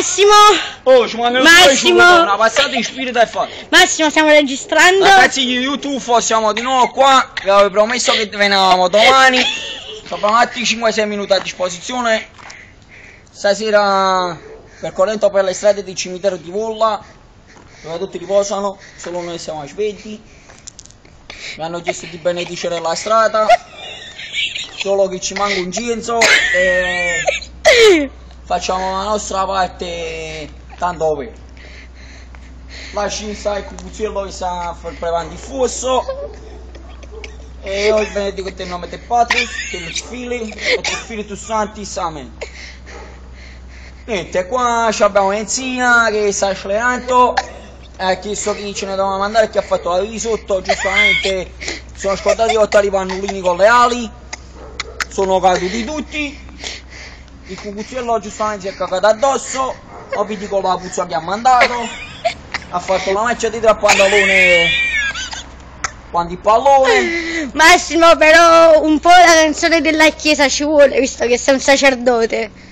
Massimo! Oh, ci mandano una passata in spirito e fatto. Massimo, stiamo registrando. Ragazzi di YouTube, siamo di nuovo qua. Vi avevo promesso che venivamo domani. Abbiamo altri 5-6 minuti a disposizione. Stasera percorrendo per le strade del cimitero di Volla, dove tutti riposano, solo noi siamo svegli. Mi hanno chiesto di benedicere la strada, solo che ci manca un ginzo e facciamo la nostra parte tanto dove. Lasci stare il cucucciello che sta preparando il fuoco. E io benedico il nome del Patris, del Figlio e del Spiritus Sanctis, amen. Niente, qua abbiamo Enzina che sta accelerando. Ha chiesto chi ce ne doveva mandare, chi ha fatto la di sotto. Giustamente sono scordati 8 pannolini con le ali. Sono caduti tutti. Il cucucciello giustamente si è cagato addosso. Ho visto con la puzza che ha mandato. Ha fatto una macchia di tra pantalone quando il pallone. Massimo, però un po' la canzone della chiesa ci vuole, visto che sei un sacerdote.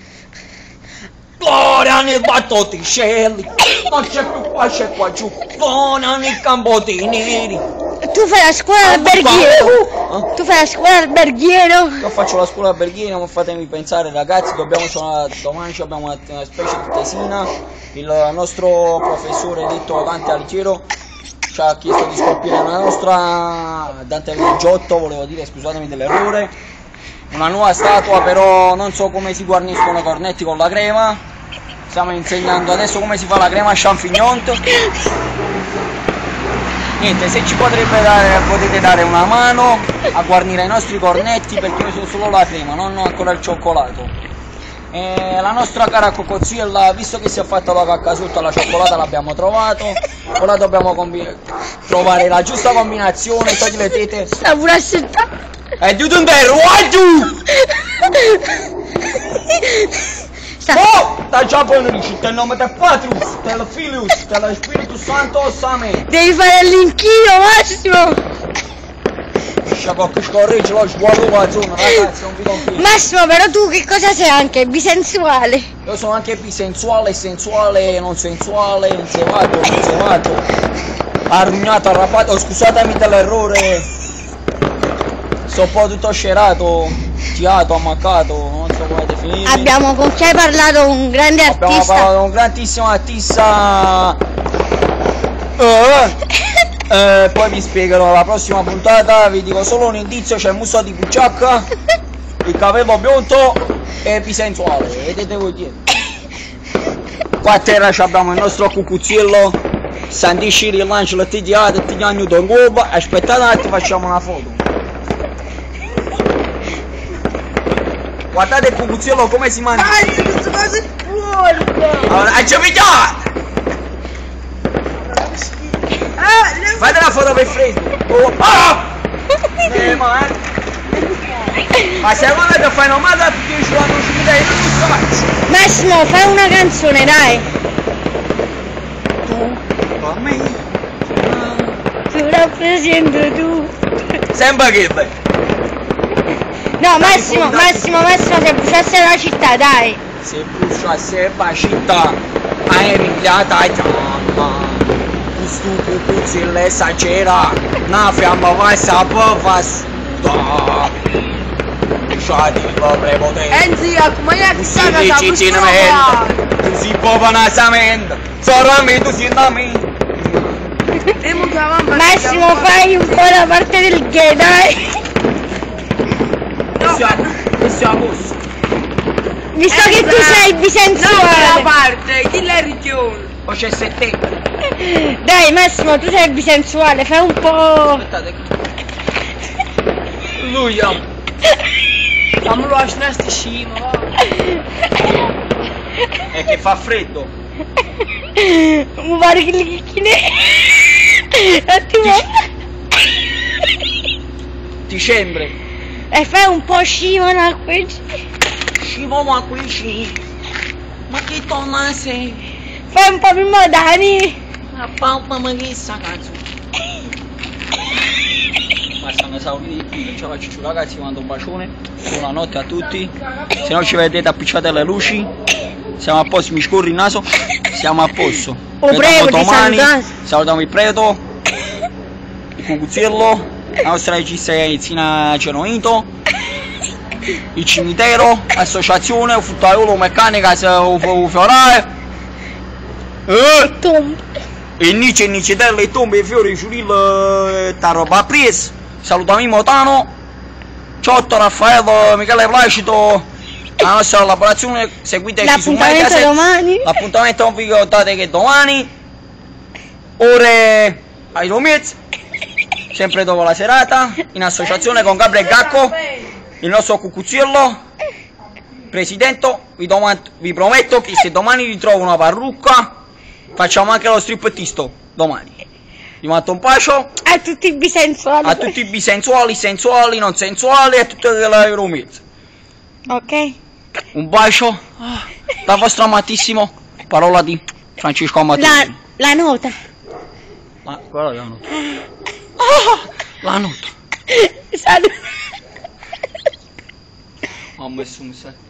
Gloria nel battiticelli, non c'è più qua, c'è qua giù. Gloria nel campo dei neri. Tu fai la scuola alberghiero? Tu fai la scuola alberghiero? Io faccio la scuola alberghiera, ma fatemi pensare ragazzi, domani abbiamo una specie di tesina. Il nostro professore detto Dante Alighiero ci ha chiesto di scolpire la nostra Dante Giotto, volevo dire, scusatemi dell'errore, una nuova statua, però non so come si guarniscono i cornetti con la crema. Stiamo insegnando adesso come si fa la crema a champignon. Niente, se ci potete dare una mano a guarnire i nostri cornetti, perché io sono solo la crema, non ancora il cioccolato. La nostra cara cocozziella, visto che si è fatta la cacca sotto alla cioccolata, l'abbiamo trovato. Ora dobbiamo trovare la giusta combinazione, togli le tete. Sta pure aspettando. E tu non te ruaggiù! Oh! Da giapponese, del nome del Patrus, del Filius, dello Spirito Santo, amen. Devi fare l'inchino, Massimo! Che scorreggia lo sguardo qua zona, ragazzi, non vi confido. Massimo, però tu che cosa sei anche? Bisensuale? Io sono anche bisensuale, sensuale, non sensuale, insevato, arrugnato, arrabbiato, scusatemi dell'errore. Sto un po' tutto scerato, tiato, ammaccato, non so come definirmi. Abbiamo con chi hai parlato? Un grande artista? Abbiamo parlato con un grandissimo artista. Poi vi spiegherò la prossima puntata, vi dico solo un indizio, c'è il muso di Pucciacca, il capello biondo e bisensuale, vedete voi dietro. Qua a terra abbiamo il nostro cucucciello, Santisci L'Angelo Tidiato, Tignagno Dongoba, aspettate un attimo, facciamo una foto. Guardate il cucucciello come si mangia. Queste cose fuori! Allora, fate la foto per freddo. Ma secondo me che fai una mata perché ci vanno uscire io non so faccio. Massimo, fai una canzone, dai! Tu a me Tu rappresenti tu! sembra che beh. No, Massimo, se bruciasse la città, dai! Se bruciasse la città hai rinviata a chiamma. Questo cucucciello esagera, una fiamma va a sudare. Lasciati la prepotenza. Enzi, come è che sta casa tu si proprio nasamente, sorami tu si innamenti. Massimo, fai un po' la parte del gay, dai! Questo è a posto. Visto che tu sei bisensuale! La parte, chi la regione? Poi c'è settembre. Dai Massimo, tu sei bisensuale, fai un po'... Aspettate. Lui è. Fammelo a sti scimo, va. È che fa freddo. Mi pare che li chine... Attimo... Dicembre. E fai un po' scivano qui. Scivolo qui. Ma che donna sei? Fai un po' più moderni. La palma ma che sta cazzo. Ma stanno esauriti qui, non ce la faccio più ragazzi, vi mando un bacione. Buonanotte a tutti. Se non ci vedete appicciate le luci. Siamo a posto, mi scorri il naso. Siamo a posto. Prego di domani. salutare. Salutiamo il Preto, il Cucuzzello, la nostra regista Zina Genoito, il cimitero, l'associazione, il fruttaiolo, meccanica, il fiorale. E Nice, Nicetelle, e tombe, e fiori, ciuril, ta roba a pres. Salutiamo il Motano, Ciotto, Raffaello, Michele Placido, la nostra collaborazione, seguiteci su L'appuntamento Mediaset. domani. L'appuntamento non vi ricordate che domani, ore ai Romez, sempre dopo la serata, in associazione con Gabriele Gacco, il nostro Cucuzzello, presidente, vi prometto che se domani vi trovo una parrucca, facciamo anche lo stripettisto domani. Vi mando un bacio A tutti i bisensuali. a tutti i bisensuali, sensuali, non sensuali, a tutte le Romez. Ok. Un bacio dal vostro amatissimo, parola di Francesco Amatissimo. La nota. Guarda la nota. La nota. Saluto. Ho messo un messaggio.